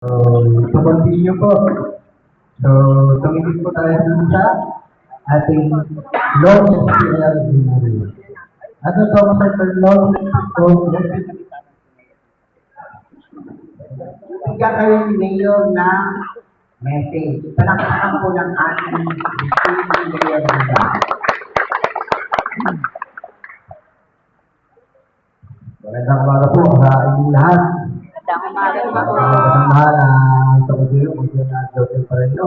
So, to continue po. So, tumingin po tayo sa ating long SPL binary. Ano to ang circle long SPL? Bigyan kayo ni Mayor ng message. Palakpakan po ng ating Mayor nila. Magandang umaga po sa inyong lahat. Magandang umaga po. Magandang mahal ito ko dito kung sino na Joseph Pareno.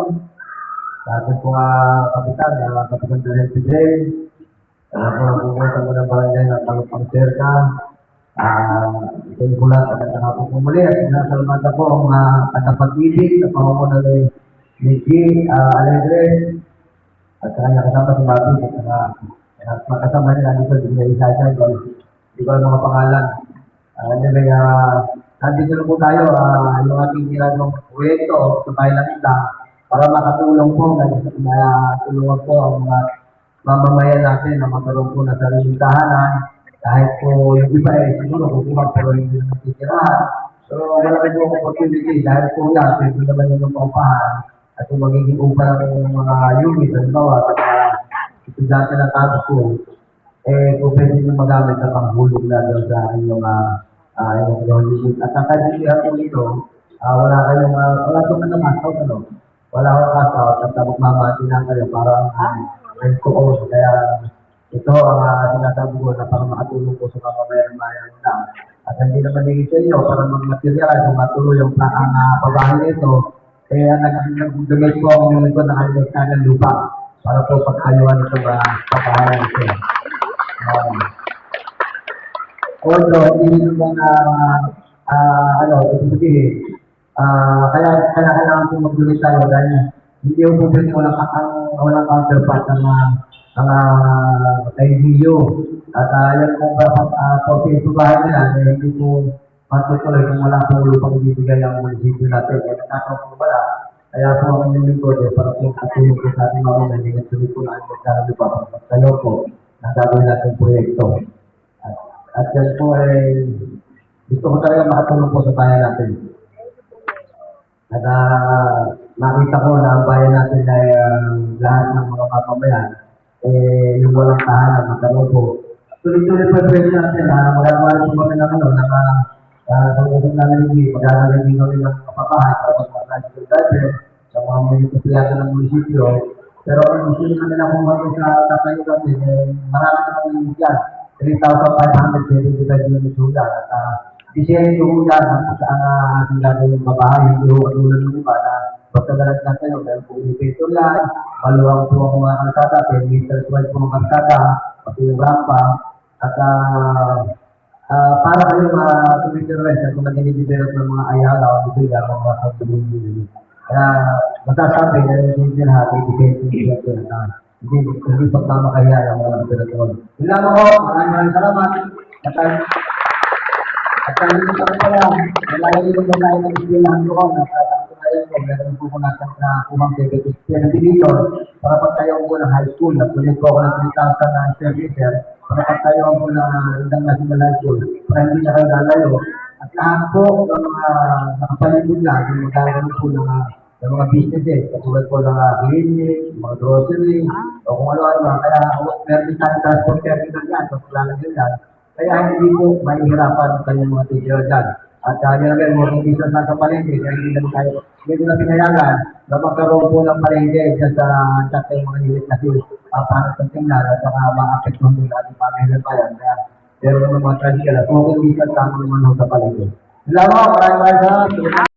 Sa ating po kapitan, Kapitan Daniel Pidrey. Ako na pupunta mo ng barangay ng Talupang Serka. Ito yung bulat at nakapong pumuli at sinasalamatan po ang katapag-ibig na pamamuna ni Nicky Alegre at kanya kasama si Bobby at makasama nila dito di na isa dyan di ba mga pangalan anyway, nandito na po tayo yung ating ginagawang proyekto sa bayan ng Isla para makatulong po na tulungan po ang mga mamamayan natin na magkaroon po na sariling tahanan. Kahit po yung iba siguro kukuha pero hindi naman titirahan. So wala rin po opportunity dahil po yan, pwede naman yung paupahan at yung magiging upa ng mga unit, halimbawa, at estudyante ng top school, kung pwede nyo magamit na panghulog na doon sa inyong unit. At ang kaibigan po ito, wala itong namasaw, wala akong kasaw at magmamati lang kayo para rent ko also. Kaya ito ang sinasabi ko na para makatulong po sa mamamayan ng bayan na. At hindi naman din sa inyo para mag-materialize kung matuloy yung pagbahay nito, nag-donate po ako ng lingkod ng halimbawa ng lupa para po pagkayuan ito pagbahay nito. Although, hindi naman ito sabihin, kaya kailangan po mag-donate tayo dahil hindi yung po pwede walang counterpart ng kaibiyo. At yan po porque sa bahay nila, hindi po matutuloy kung wala po lupang ibibigay ang munisipyo natin. Kaya nakakaw po pala. Kaya po ang inyong lingkod para po katulong po sa ating mga hindi nagtuloy po na ang magkakaroon pa kayo po na gagawin natin proyekto. At yan po gusto ko talaga makatulong po sa bayan natin. At nakita ko na ang bayan natin ay lahat ng mga kapamayan yung walang tahanan, magkaroon po. Tuloy-tuloy po yung pwede natin, magagawa po kami ng pag-usap namin hindi, magagawa din kami ng kapabahay para mag-tricycle driver sa mga munisipyo ng munisipyo. Pero ang gusto namin na kung sa tatayo natin, marami naman yung dyan. 3,575 yung sudan. At disenyo yung dyan saan ating gagawin yung babahay, hindi ho katulad ng iba na pagkagalat na kayo, dahil po elevator yan, maluwang po ang mga kalsada, 10 meters wide po ang kalsada, pati yung rampa, at para kayo tumitirin at kung nag-i-develop ng mga ayala o bibigla ng mga pagdulong. Kaya masasabi na yung hindi lahat ay defensive na hindi pagkamakahiya ng mga operasyon. Yun lang ako, maraming salamat. At ang hindi pa pala, nalalagay yung tayo ng ispilahan ko meron po ko natin na kumang debit dito para pagtayo ko ng high school. Nagpulit ko ako ng 3,000 na servicer para pagtayo ko ng Rindang National High School para hindi na kayo lalayo. At lahat po ng mga nakapalibod na, yung magkakaroon po ng mga businesses, katulad po ng clinic, mga grocery, o kung ano-ano. Kaya meron din tayong transport terminal yan, so lalagyan yan. Kaya hindi po mahihirapan kayong mga teacher dyan. At yun naman, mga conditions na sa palengke, kaya hindi na pinayagan na magkaroon po ng palengke dyan sa chat yung mga unit kasi para sa tingnan at saka ma-apektuhan din natin pamilya pa yan. Kaya meron naman mga tricycle at mga conditions tama naman sa palengke. Salamat, maraming salamat.